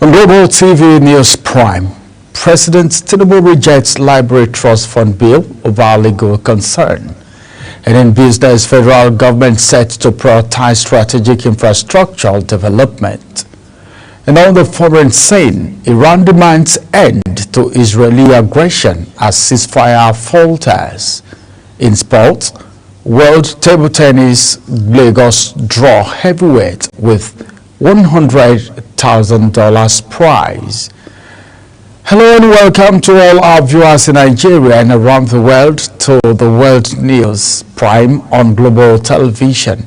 On Global TV News Prime, President Tinubu rejects Library Trust Fund Bill over legal concern. And in business, federal government set to prioritize strategic infrastructural development. And on the foreign scene, Iran demands end to Israeli aggression as ceasefire falters. In sports, World Table Tennis Lagos draw heavyweight with $100,000 prize. Hello and welcome to all our viewers in Nigeria and around the world to the World News Prime on Global Television.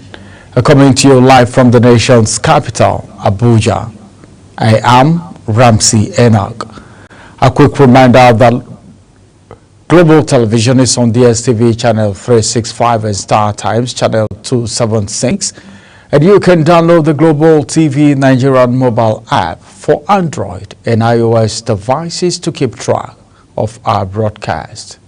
Coming to you live from the nation's capital, Abuja. I am Ramsey Enoch. A quick reminder that Global Television is on DSTV channel 365 and Star Times channel 276. And you can download the Global TV Nigerian mobile app for Android and iOS devices to keep track of our broadcast.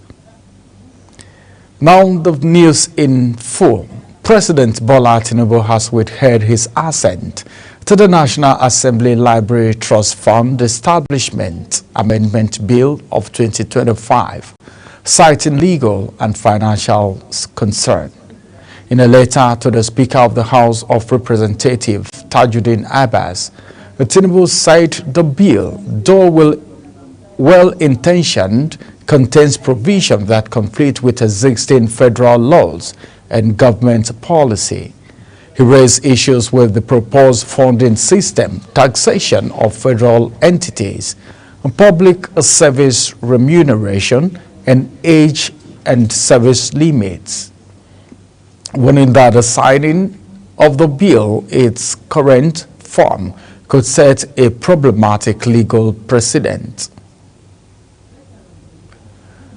Now the news in full. President Bola Tinubu has withheld his assent to the National Assembly Library Trust Fund Establishment Amendment Bill of 2025, citing legal and financial concern. In a letter to the Speaker of the House of Representatives, Tajuddin Abbas, Tinubu said the bill, though well-intentioned, contains provisions that conflict with existing federal laws and government policy. He raised issues with the proposed funding system, taxation of federal entities, public service remuneration, and age and service limits, warning that the signing of the bill, its current form, could set a problematic legal precedent.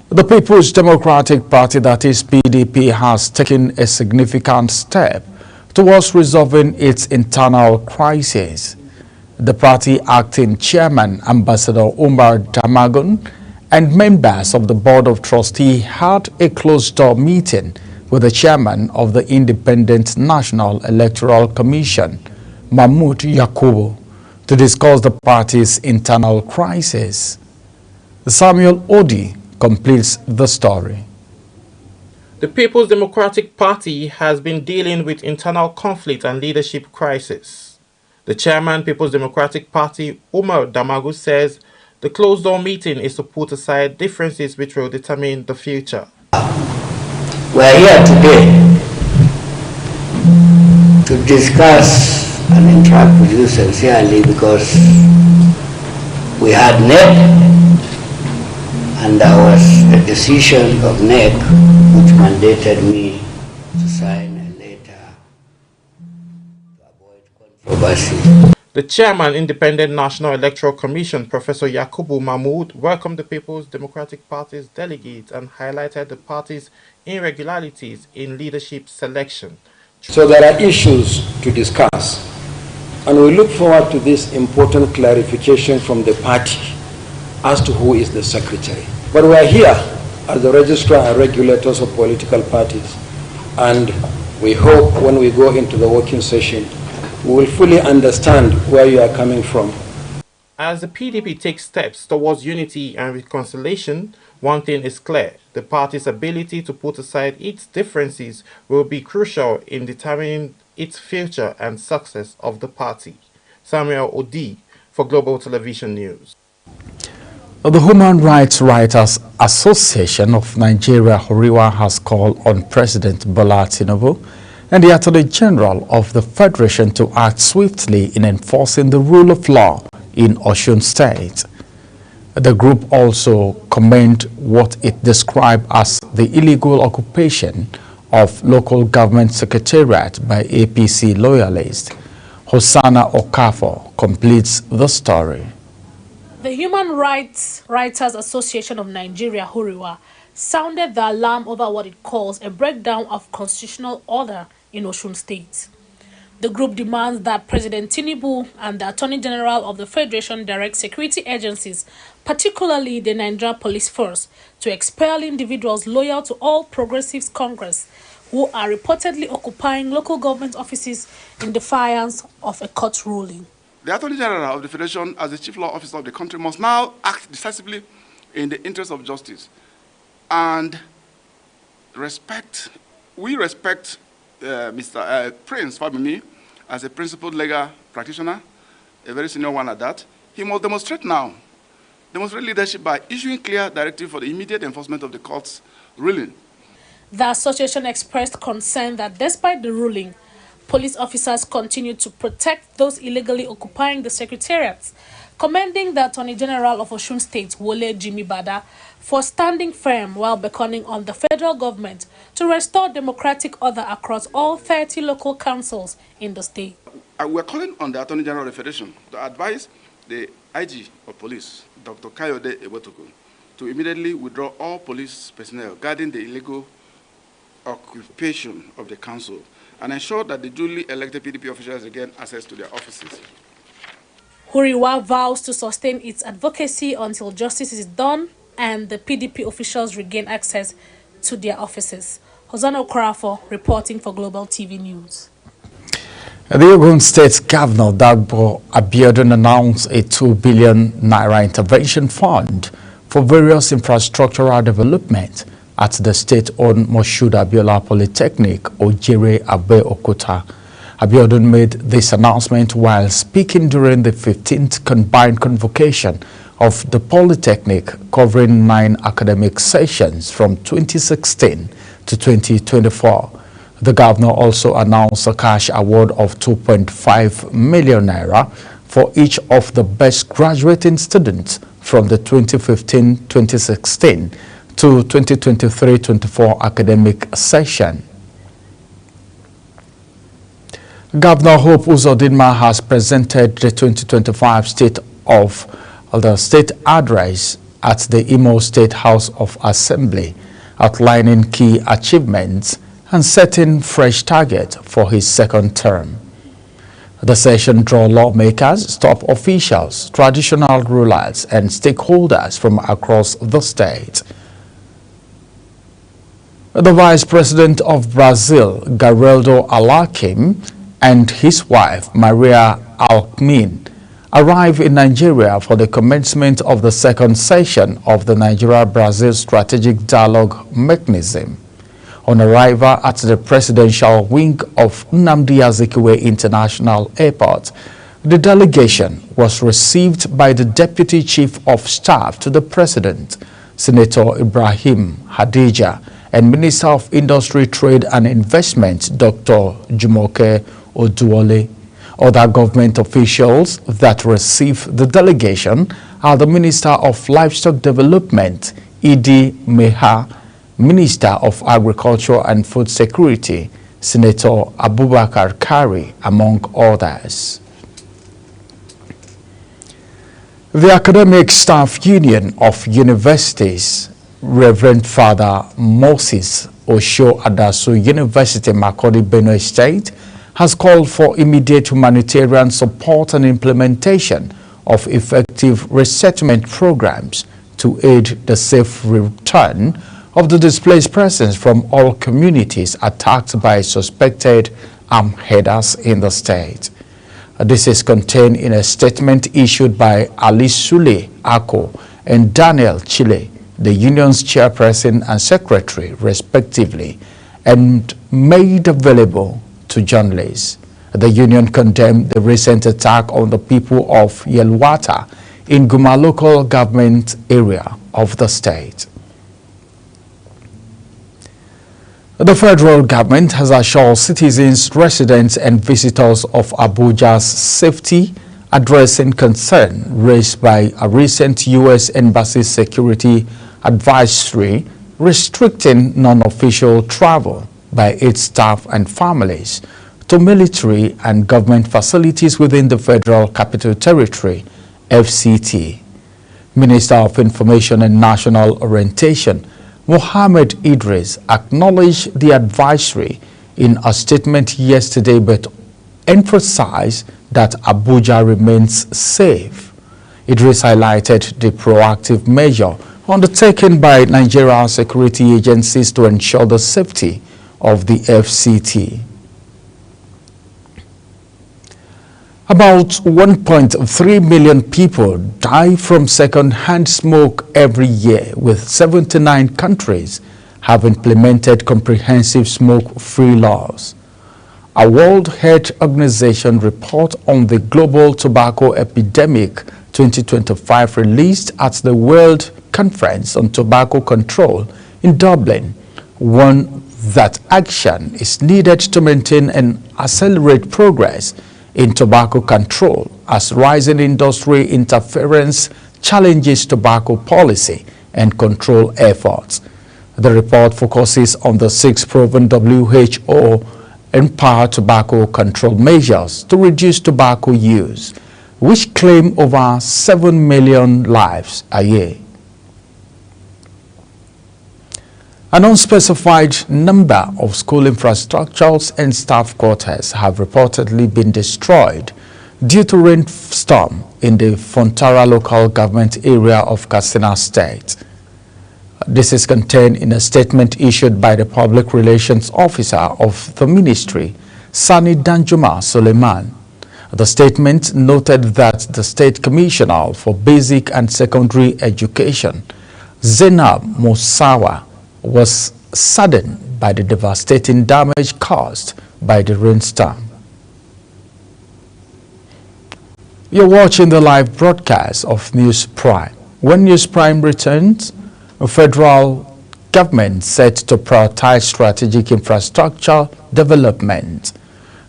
The People's Democratic Party, that is PDP, has taken a significant step towards resolving its internal crisis. The party acting chairman, Ambassador Umar Damagum, and members of the Board of Trustees had a closed-door meeting with the chairman of the Independent National Electoral Commission, Mahmood Yakubu, to discuss the party's internal crisis. Samuel Odi completes the story. The People's Democratic Party has been dealing with internal conflict and leadership crisis. The chairman, People's Democratic Party, Umar Damagum, says the closed-door meeting is to put aside differences which will determine the future. We are here today to discuss and interact with you sincerely because we had NEC and there was a decision of NEC which mandated me to sign a letter to avoid controversy. The chairman, Independent National Electoral Commission, Professor Yakubu Mahmood, welcomed the People's Democratic Party's delegates and highlighted the party's irregularities in leadership selection. So there are issues to discuss, and we look forward to this important clarification from the party as to who is the secretary. But we are here as the registrar and regulators of political parties, and we hope when we go into the working session, we will fully understand where you are coming from. As the PDP takes steps towards unity and reconciliation, one thing is clear: the party's ability to put aside its differences will be crucial in determining its future and success of the party. Samuel Odi for Global Television News. The Human Rights Writers Association of Nigeria, Horiwa, has called on President Bola Tinubu and the Attorney General of the Federation to act swiftly in enforcing the rule of law in Osun State. The group also commend what it described as the illegal occupation of local government secretariat by APC loyalists. Hosanna Okafor completes the story. The Human Rights Writers Association of Nigeria, Horiwa, sounded the alarm over what it calls a breakdown of constitutional order in Osun State. The group demands that President Tinubu and the Attorney General of the Federation direct security agencies, particularly the Nigeria Police Force, to expel individuals loyal to All Progressives Congress who are reportedly occupying local government offices in defiance of a court ruling. The Attorney General of the Federation, as the Chief Law Officer of the country, must now act decisively in the interest of justice and we respect Mr. Prince Fabimi as a principled legal practitioner, a very senior one at that. He must demonstrate leadership by issuing clear directive for the immediate enforcement of the court's ruling. The association expressed concern that despite the ruling, police officers continue to protect those illegally occupying the secretariats, commending the Attorney General of Osun State, Wole Jimmy Bada, for standing firm while beckoning on the federal government to restore democratic order across all 30 local councils in the state. We're calling on the Attorney General of the Federation to advise the IG of Police, Dr. Kayode Ebotoku, to immediately withdraw all police personnel guarding the illegal occupation of the council and ensure that the duly elected PDP officials regain access to their offices. Huriwa vows to sustain its advocacy until justice is done and the PDP officials regain access to their offices. Hosanna Okorafo reporting for Global TV News. The Ogun State Governor Dagbo Abiodun announced a 2 billion naira intervention fund for various infrastructural development at the state-owned Moshood Abiola Polytechnic, Ojere Abe Okuta. Abiodun made this announcement while speaking during the 15th combined convocation of the Polytechnic, covering 9 academic sessions from 2016 to 2024. The governor also announced a cash award of 2.5 million naira for each of the best graduating students from the 2015-2016 to 2023-24 academic session. Governor Hope Uzodinma has presented the 2025 State of the State Address at the Imo State House of Assembly, outlining key achievements and setting fresh targets for his second term. The session drew lawmakers, top officials, traditional rulers, and stakeholders from across the state. The Vice President of Brazil, Geraldo Alckmin, and his wife, Maria Alckmin, arrived in Nigeria for the commencement of the second session of the Nigeria-Brazil Strategic Dialogue Mechanism. On arrival at the presidential wing of Nnamdi Azikiwe International Airport, the delegation was received by the Deputy Chief of Staff to the President, Senator Ibrahim Hadija, and Minister of Industry, Trade and Investment, Dr. Jumoke Oduole. Other government officials that received the delegation are the Minister of Livestock Development, Idi Meha, Minister of Agriculture and Food Security, Senator Abubakar Kari, among others. The Academic Staff Union of Universities, Reverend Father Moses Osho Adasu University, Makurdi, Benue State, has called for immediate humanitarian support and implementation of effective resettlement programs to aid the safe return of the displaced persons from all communities attacked by suspected armed headers in the state. This is contained in a statement issued by Ali Sule Ako and Daniel Chile, the union's chairperson and secretary, respectively, and made available to journalists. The union condemned the recent attack on the people of Yelwata in Guma local government area of the state. The federal government has assured citizens, residents and visitors of Abuja's safety, addressing concern raised by a recent U.S. Embassy security advisory restricting non-official travel by its staff and families to military and government facilities within the Federal Capital Territory, FCT. Minister of Information and National Orientation, Mohammed Idris, acknowledged the advisory in a statement yesterday, but emphasized that Abuja remains safe. Idris highlighted the proactive measure undertaken by Nigerian security agencies to ensure the safety of the FCT. About 1.3 million people die from second-hand smoke every year, with 79 countries have implemented comprehensive smoke-free laws. A World Health Organization report on the global tobacco epidemic 2025 released at the World Conference on Tobacco Control in Dublin warned that action is needed to maintain and accelerate progress in tobacco control as rising industry interference challenges tobacco policy and control efforts. The report focuses on the 6 proven WHO empowered tobacco control measures to reduce tobacco use, which claim over 7 million lives a year. An unspecified number of school infrastructures and staff quarters have reportedly been destroyed due to rainstorm in the Fontara local government area of Katsina State. This is contained in a statement issued by the Public Relations Officer of the Ministry, Sani Danjuma Suleiman. The statement noted that the State Commissioner for Basic and Secondary Education, Zainab Musawa, was saddened by the devastating damage caused by the rainstorm. You're watching the live broadcast of News Prime. When News Prime returns, the federal government set to prioritize strategic infrastructure development.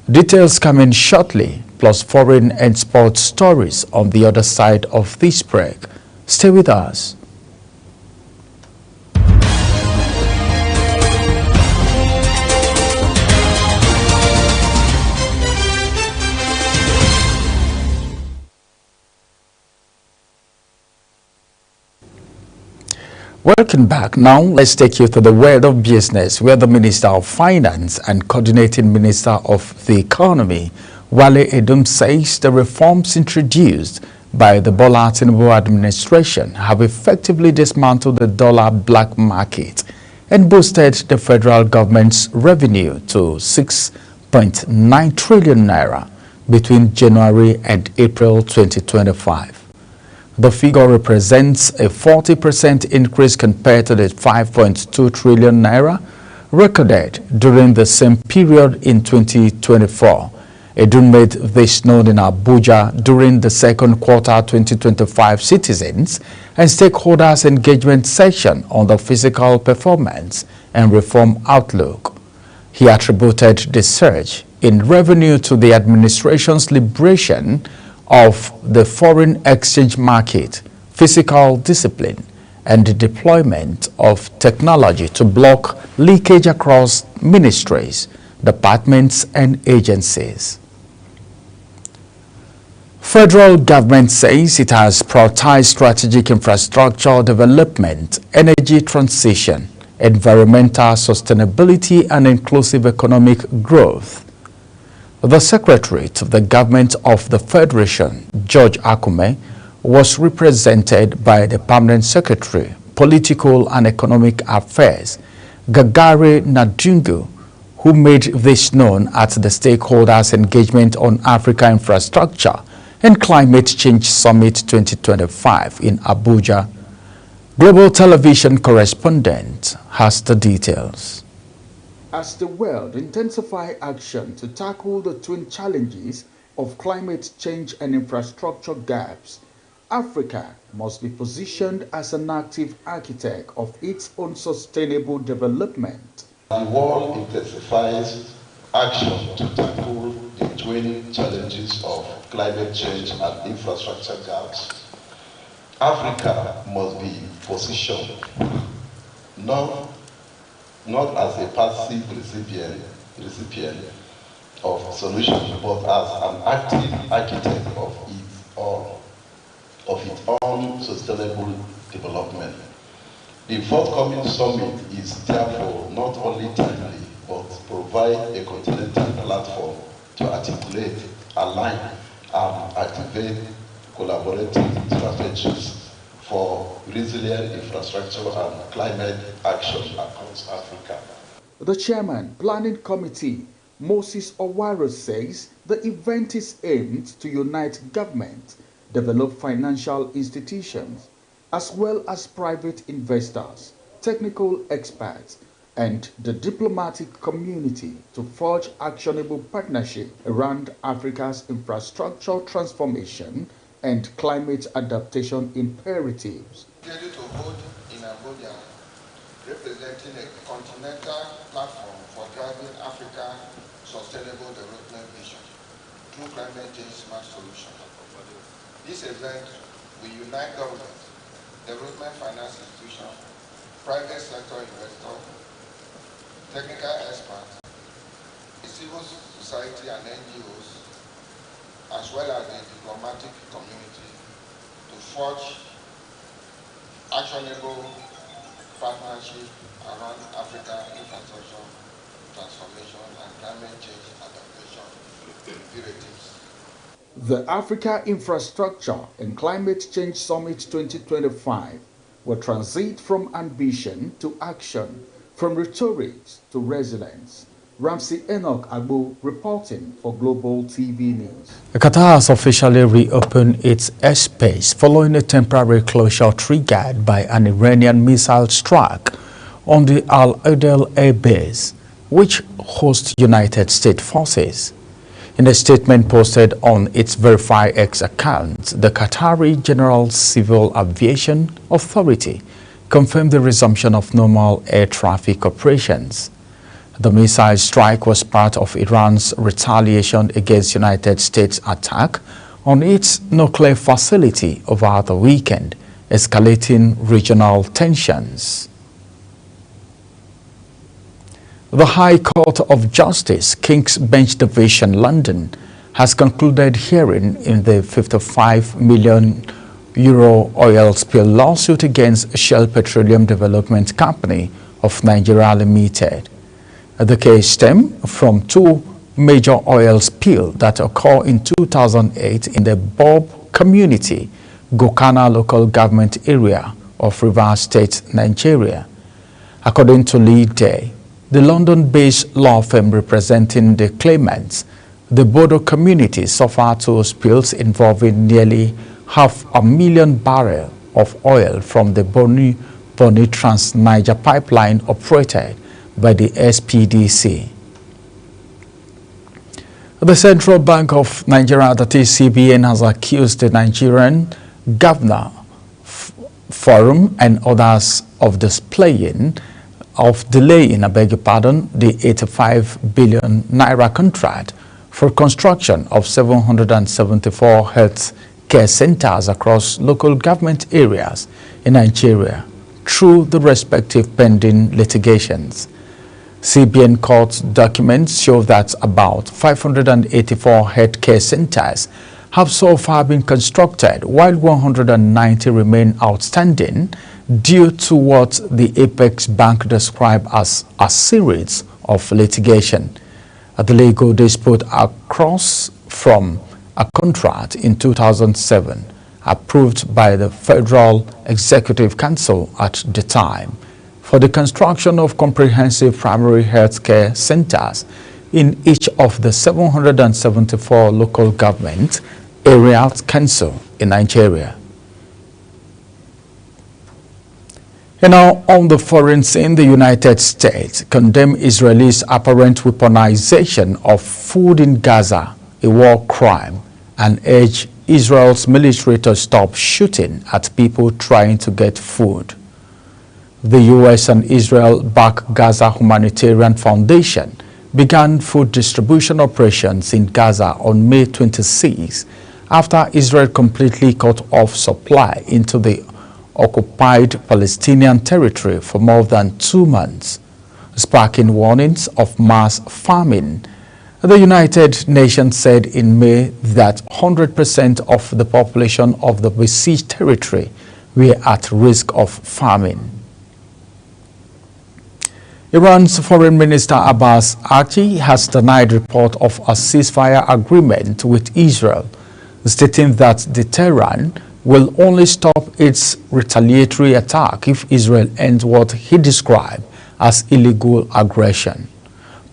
Details coming shortly, plus foreign and sports stories on the other side of this break. Stay with us. Welcome back. Now, let's take you to the world of business, where the Minister of Finance and Coordinating Minister of the Economy, Wale Edun, says the reforms introduced by the Bola Tinubu administration have effectively dismantled the dollar black market and boosted the federal government's revenue to 6.9 trillion naira between January and April 2025. The figure represents a 40% increase compared to the 5.2 trillion naira recorded during the same period in 2024. Edun made this known in Abuja during the second quarter 2025 citizens and stakeholders engagement session on the fiscal performance and reform outlook. He attributed the surge in revenue to the administration's liberation of the foreign exchange market, fiscal discipline, and the deployment of technology to block leakage across ministries, departments, and agencies. Federal government says it has prioritized strategic infrastructure development, energy transition, environmental sustainability, and inclusive economic growth. The Secretary to the Government of the Federation, George Akume, was represented by the Permanent Secretary, Political and Economic Affairs, Gagare Nadungu, who made this known at the Stakeholders Engagement on Africa Infrastructure and Climate Change Summit 2025 in Abuja. Global Television correspondent has the details. As the world intensifies action to tackle the twin challenges of climate change and infrastructure gaps, Africa must be positioned as an active architect of its own sustainable development. The world intensifies action to tackle the twin challenges of climate change and infrastructure gaps. Africa must be positioned not as a passive recipient of solutions, but as an active architect of its own sustainable development. The forthcoming summit is therefore not only timely, but provide a continental platform to articulate, align, and activate collaborative strategies for resilient infrastructure and climate action across Africa. The Chairman, Planning Committee, Moses Owaro says the event is aimed to unite government, develop financial institutions, as well as private investors, technical experts, and the diplomatic community to forge actionable partnership around Africa's infrastructure transformation and climate adaptation imperatives. Ready to hold in Abuja, representing a continental platform for driving Africa's sustainable development vision through climate change smart solutions. This event will unite government, development finance institutions, private sector investors, technical experts, the civil society and NGOs, as well as the diplomatic community to forge actionable partnership around Africa infrastructure transformation and climate change adaptation imperatives. The Africa Infrastructure and Climate Change Summit 2025 will transit from ambition to action, from rhetoric to resilience. Ramsey Enoch Agbo reporting for Global TV News. Qatar has officially reopened its airspace following a temporary closure triggered by an Iranian missile strike on the Al Adel Air Base, which hosts United States forces. In a statement posted on its Verify X account, the Qatari General Civil Aviation Authority confirmed the resumption of normal air traffic operations. The missile strike was part of Iran's retaliation against United States' attack on its nuclear facility over the weekend, escalating regional tensions. The High Court of Justice, King's Bench Division, London, has concluded hearing in the €55 million oil spill lawsuit against Shell Petroleum Development Company of Nigeria Limited. The case stemmed from two major oil spills that occurred in 2008 in the Bob Community, Gokana local government area of Rivers State, Nigeria. According to Lee Day, the London-based law firm representing the claimants, the Bodo community suffered two spills involving nearly 500,000 barrels of oil from the Boni Trans-Niger pipeline operated by the SPDC. The Central Bank of Nigeria, that is CBN, has accused the Nigerian Governor Forum and others of delaying, the 85 billion naira contract for construction of 774 health care centers across local government areas in Nigeria through the respective pending litigations. CBN court documents show that about 584 health care centers have so far been constructed, while 190 remain outstanding due to what the Apex Bank described as a series of litigation. The legal dispute arose from a contract in 2007 approved by the Federal Executive Council at the time for the construction of comprehensive primary health care centers in each of the 774 local government area council in Nigeria. And now, on the foreign scene, the United States condemned Israel's apparent weaponization of food in Gaza, a war crime, and urged Israel's military to stop shooting at people trying to get food. The U.S. and Israel-backed Gaza Humanitarian Foundation began food distribution operations in Gaza on May 26 after Israel completely cut off supply into the occupied Palestinian territory for more than 2 months, sparking warnings of mass famine. The United Nations said in May that 100% of the population of the besieged territory were at risk of famine. Iran's Foreign Minister Abbas Archi has denied report of a ceasefire agreement with Israel, stating that the Tehran will only stop its retaliatory attack if Israel ends what he described as illegal aggression.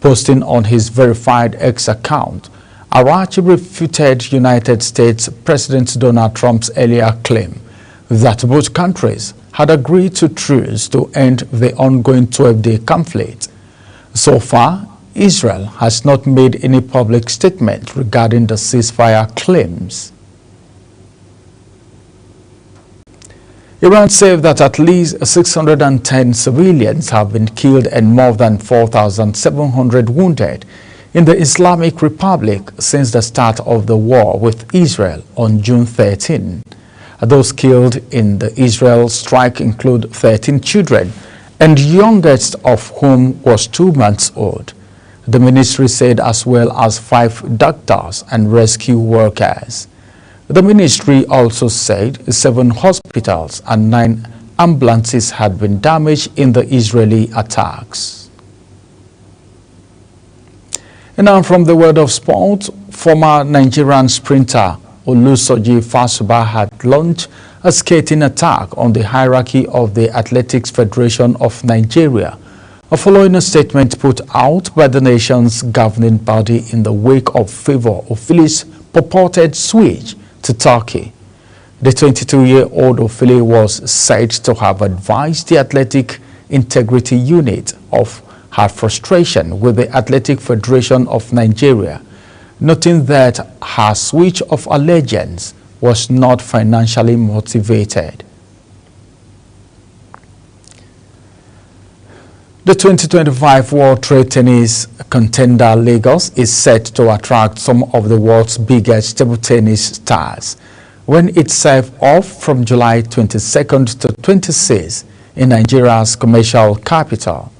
Posting on his verified X account, Arachi refuted United States President Donald Trump's earlier claim that both countries had agreed to truce to end the ongoing 12-day conflict. So far, Israel has not made any public statement regarding the ceasefire claims. Iran said that at least 610 civilians have been killed and more than 4,700 wounded in the Islamic Republic since the start of the war with Israel on June 13. Those killed in the Israel strike include 13 children, and youngest of whom was 2 months old. The ministry said, as well as 5 doctors and rescue workers. The ministry also said 7 hospitals and 9 ambulances had been damaged in the Israeli attacks. And now from the world of sport, former Nigerian sprinter Olusoji Fasuba had launched a scathing attack on the hierarchy of the Athletics Federation of Nigeria, following a statement put out by the nation's governing body in the wake of Favour Ofili's purported switch to Turkey. The 22-year-old Ofili was said to have advised the Athletic Integrity Unit of her frustration with the Athletic Federation of Nigeria, noting that her switch of allegiance was not financially motivated. The 2025 World Trade Tennis contender Lagos is set to attract some of the world's biggest table tennis stars when it serves off from July 22nd to 26th in Nigeria's commercial capital.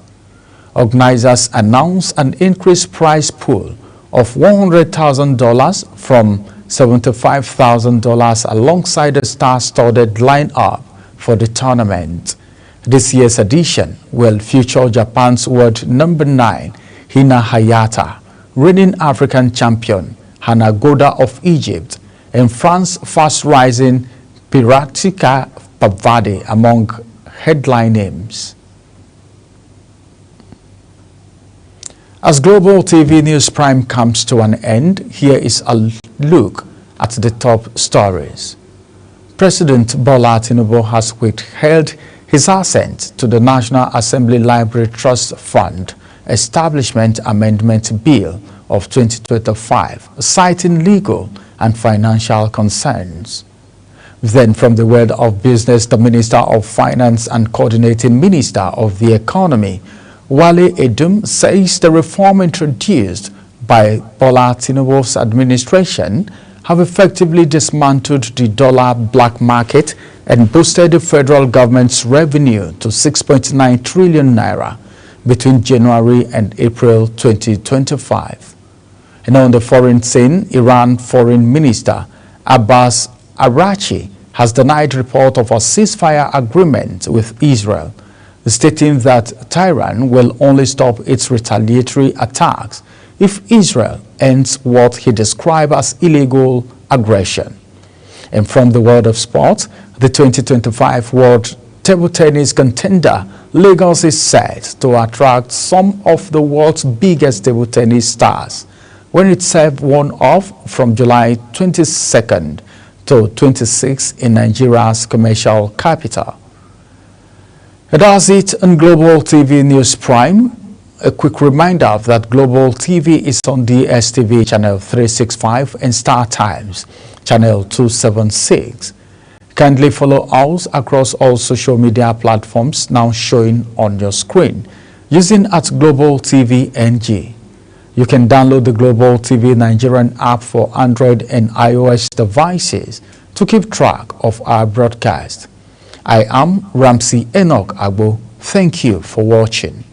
Organizers announced an increased prize pool of $100,000 from $75,000 alongside a star-studded lineup for the tournament. This year's edition will feature Japan's world number 9, Hina Hayata, reigning African champion Hana Goda of Egypt, and France's fast-rising Piratika Pavade among headline names. As Global TV News Prime comes to an end, here is a look at the top stories. President Bola Tinubu has withheld his assent to the National Assembly Library Trust Fund Establishment Amendment Bill of 2025, citing legal and financial concerns. Then from the world of business, the Minister of Finance and Coordinating Minister of the Economy, Wale Edum, says the reform introduced by Bola Tinubu's administration have effectively dismantled the dollar black market and boosted the federal government's revenue to 6.9 trillion naira between January and April 2025. And on the foreign scene, Iran Foreign Minister Abbas Arachi has denied report of a ceasefire agreement with Israel, stating that Tehran will only stop its retaliatory attacks if Israel ends what he described as illegal aggression. And from the world of sport, the 2025 World Table Tennis contender Lagos is set to attract some of the world's biggest table tennis stars when it serves one off from July 22nd to 26th in Nigeria's commercial capital. That's it on Global TV News Prime. A quick reminder that Global TV is on DSTV channel 365 and Star Times channel 276. Kindly follow us across all social media platforms now showing on your screen using @Global TV NG. You can download the Global TV Nigerian app for Android and iOS devices to keep track of our broadcast. I am Ramsey Enoch Agbo. Thank you for watching.